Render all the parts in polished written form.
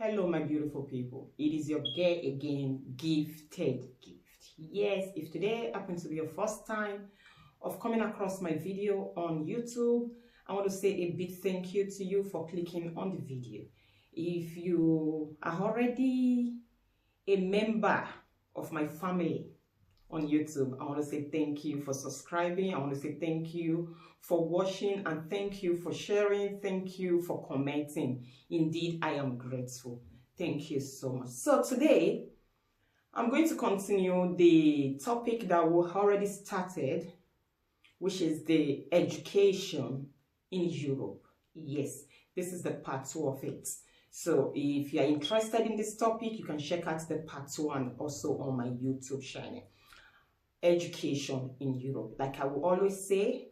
Hello, my beautiful people. It is your girl again, Gifted Gift. Yes, if today happens to be your first time of coming across my video on YouTube, I want to say a big thank you to you for clicking on the video. If you are already a member of my family on YouTube, I want to say thank you for subscribing. I want to say thank you for watching, and thank you for sharing. Thank you for commenting. Indeed, I am grateful. Thank you so much. So today, I'm going to continue the topic that we already started, which is the education in Europe. Yes, this is the part 2 of it. So if you are interested in this topic, you can check out the part 2 and also on my YouTube channel. Education in Europe. Like I will always say,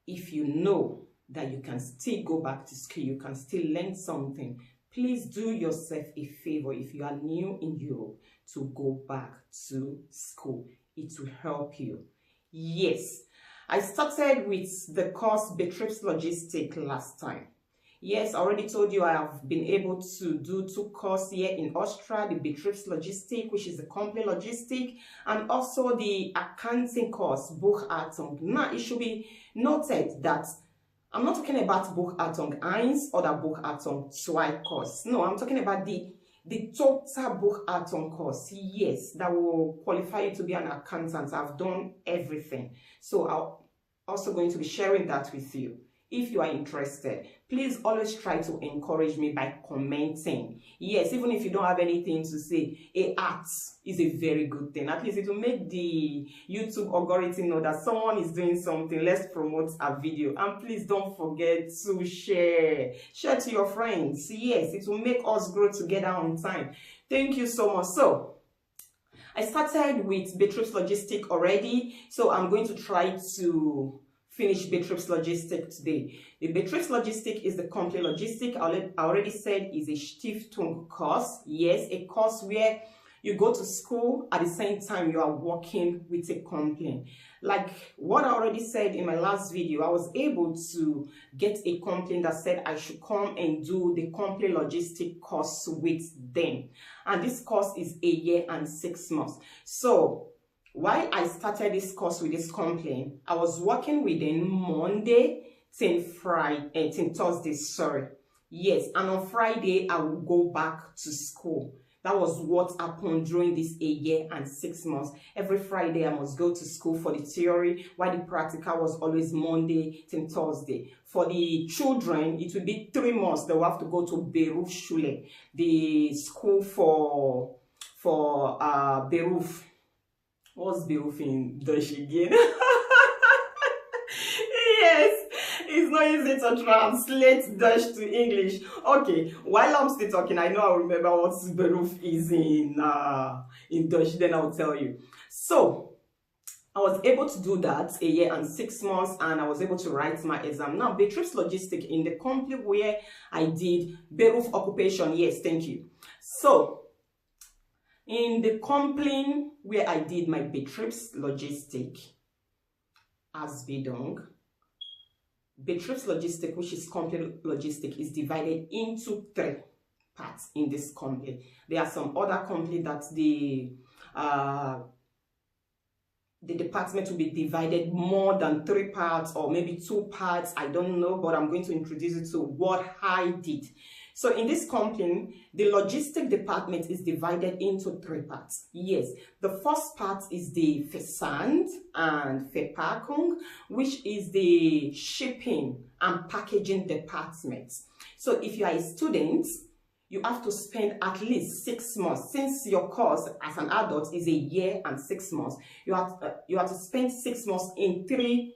if you know that you can still go back to school, you can still learn something, please do yourself a favor if you are new in Europe to go back to school. It will help you. Yes, I started with the course Logistic last time. Yes, I already told you I have been able to do 2 courses here in Austria, the Logistic, which is the complete logistic, and also the accounting course, Buchhaltung. Now, it should be noted that I'm not talking about Buchhaltung 1 or the Buchhaltung 2 course. No, I'm talking about the total Buchhaltung course. Yes, that will qualify you to be an accountant. I've done everything. So I'm also going to be sharing that with you. If you are interested, please always try to encourage me by commenting. Yes, even if you don't have anything to say, a art is a very good thing. At least it will make the YouTube algorithm know that someone is doing something. Let's promote a video. And please don't forget to share. Share to your friends. Yes, it will make us grow together on time. Thank you so much. So, I started with Logistic already. So, I'm going to try to finish Logistic today. The Logistic is the complete logistic. I already said is a Stiftung course. Yes, a course where you go to school at the same time you are working with a company. Like what I already said in my last video, I was able to get a company that said I should come and do the complete logistic course with them. And this course is 1 year and 6 months. So while I started this course with this company, I was working with them Monday till Thursday, sorry. Yes, and on Friday, I will go back to school. That was what happened during this 1 year and 6 months. Every Friday, I must go to school for the theory, while the practical was always Monday till Thursday. For the children, it will be 3 months. They will have to go to Berufsschule, the school for Beruf. What's Beruf in Dutch again? Yes, it's not easy to translate Dutch to English. Okay, while I'm still talking, I know I'll remember what Beruf is in Dutch, then I'll tell you. So, I was able to do that 1 year and 6 months, and I was able to write my exam. Now, Logistic in the company where I did Beruf occupation, yes, thank you. So, in the company where I did my Logistic as Bidong, Logistic, which is complete logistic, is divided into 3 parts in this company. There are some other companies that the department will be divided more than 3 parts or maybe 2 parts. I don't know, but I'm going to introduce you to what I did. So in this company, the logistic department is divided into 3 parts. Yes, the first part is the Versand and Verpackung, which is the shipping and packaging department. So if you are a student, you have to spend at least 6 months. Since your course as an adult is 1 year and 6 months, you have to spend 6 months in 3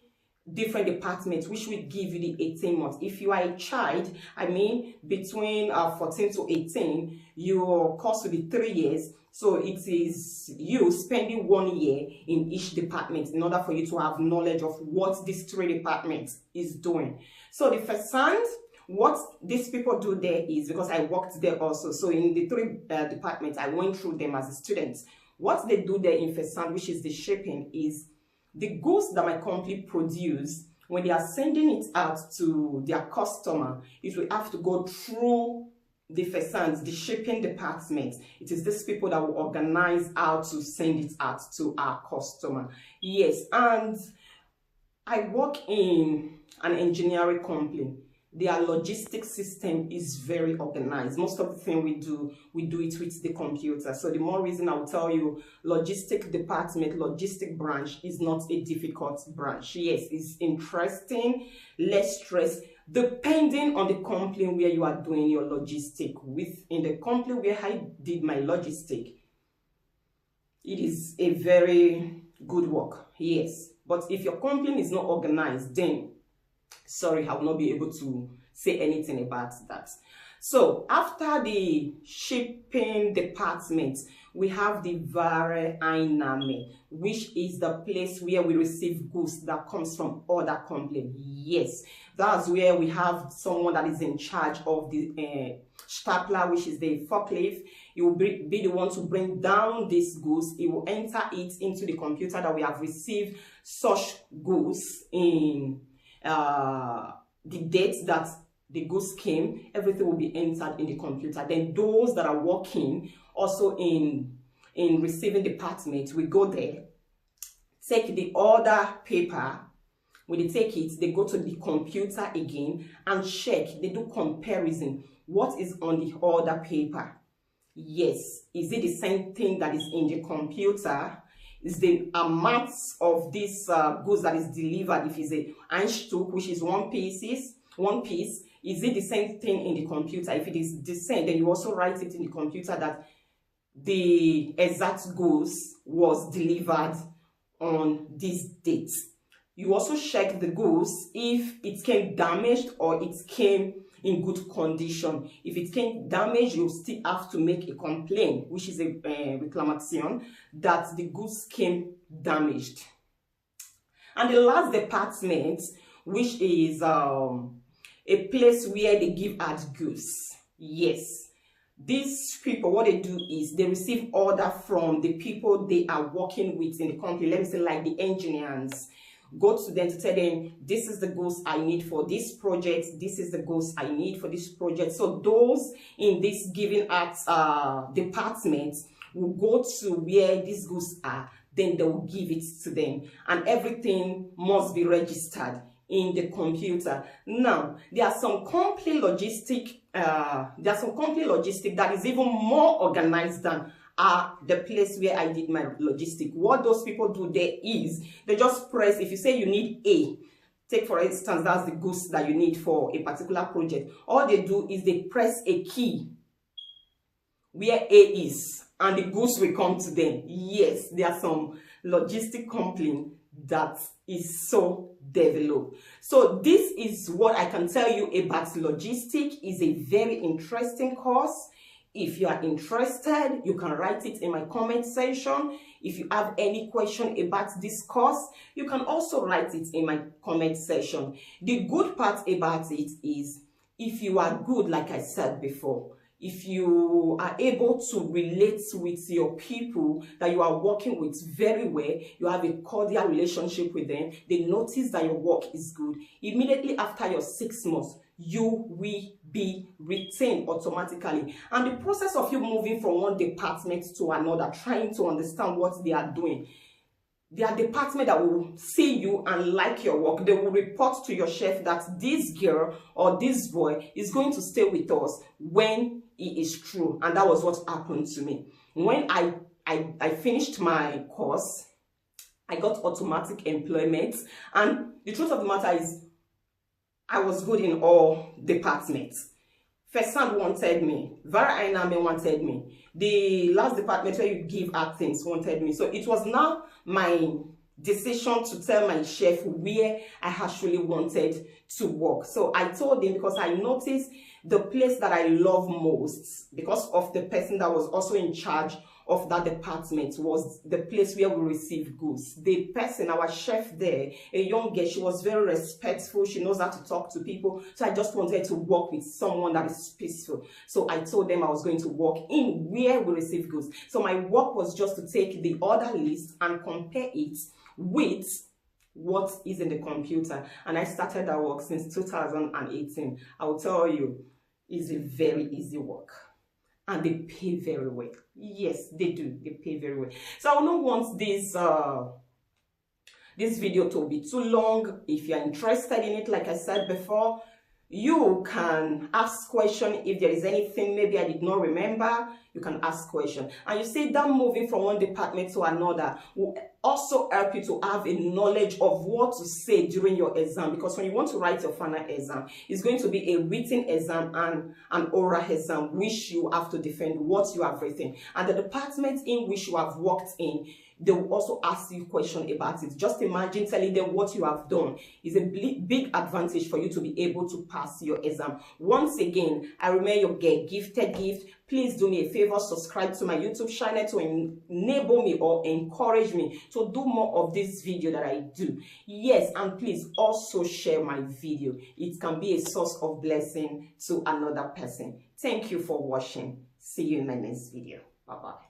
different departments, which will give you the 18 months. If you are a child, I mean between 14 to 18, your course will be 3 years. So it is you spending 1 year in each department in order for you to have knowledge of what these 3 departments is doing. So the Versand, what these people do there is, because I worked there also, so in the 3 departments, I went through them as a student. What they do there in Versand, which is the shipping, is the goods that my company produce, when they are sending it out to their customer, it will have to go through the Fesans, the shipping department. It is these people that will organize how to send it out to our customer. Yes, and I work in an engineering company. Their logistics system is very organized. Most of the thing we do it with the computer. So the more reason I will tell you, logistic department, logistic branch is not a difficult branch. Yes, it's interesting, less stress, depending on the company where you are doing your logistic with. In the company where I did my logistic, it is a very good work. Yes, but if your company is not organized, then sorry, I will not be able to say anything about that. So after the shipping department, we have the Wareneinnahme, which is the place where we receive goods that comes from other companies. Yes, that's where we have someone that is in charge of the stapler, which is the forklift. He will be the one to bring down these goods. He will enter it into the computer that we have received such goods in the dates that the goods came. Everything will be entered in the computer. Then those that are working also in receiving department, we go there, take the order paper. When they take it, they go to the computer again and check. They do comparison. What is on the order paper? Yes, is it the same thing that is in the computer? Is the amount of this goods that is delivered, if it's a Einstück, which is one piece, is it the same thing in the computer? If it is the same, then you also write it in the computer that the exact goods was delivered on this date. You also check the goods if it came damaged or it came in good condition. If it came damaged, you still have to make a complaint, which is a reclamation, that the goods came damaged. And the last department, which is a place where they give out goods. Yes, these people, what they do is they receive order from the people they are working with in the company. Let me say like the engineers. Go to them to tell them, this is the goods I need for this project, this is the goods I need for this project. So those in this giving out department will go to where these goods are, then they will give it to them, and everything must be registered in the computer. Now, there are some company logistic that is even more organized than the place where I did my logistic. What those people do there is they just press. If you say you need A, take for instance, that's the goods that you need for a particular project. All they do is they press a key where A is, and the goods will come to them. Yes, there are some logistic company that is so developed. So this is what I can tell you about logistic. Is a very interesting course. If you are interested, you can write it in my comment section. If you have any question about this course, you can also write it in my comment section. The good part about it is, if you are good, like I said before, if you are able to relate with your people that you are working with very well, you have a cordial relationship with them, they notice that your work is good, immediately after your 6 months, you will be retained automatically. And the process of you moving from one department to another, trying to understand what they are doing, their department that will see you and like your work, they will report to your chef that this girl or this boy is going to stay with us when it is true. And that was what happened to me. When I finished my course, I got automatic employment. And the truth of the matter is, I was good in all departments. Fesan wanted me. Wareneinnahme wanted me. The last department where you give out things wanted me. So it was now my decision to tell my chef where I actually wanted to work. So I told him, because I noticed the place that I love most, because of the person that was also in charge of that department, was the place where we receive goods. The person, our chef there, a young girl, she was very respectful. She knows how to talk to people. So I just wanted to work with someone that is peaceful. So I told them I was going to work in where we receive goods. So my work was just to take the order list and compare it with what is in the computer. And I started that work since 2018. I will tell you, is a very easy work. And they pay very well. Yes, they do. They pay very well. So I will not want this video to be too long. If you're interested in it, like I said before, you can ask question. If there is anything maybe I did not remember, you can ask question. And you see that moving from one department to another will also help you to have a knowledge of what to say during your exam, because when you want to write your final exam, it's going to be a written exam and an oral exam which you have to defend what you have written. And the department in which you have worked in, they will also ask you question about it. Just imagine telling them what you have done is a big advantage for you to be able to pass your exam. Once again, I remain your girl, Gifted Gift. Please do me a favor, subscribe to my YouTube channel to enable me or encourage me to do more of this video that I do. Yes, and please also share my video. It can be a source of blessing to another person. Thank you for watching. See you in my next video. Bye-bye.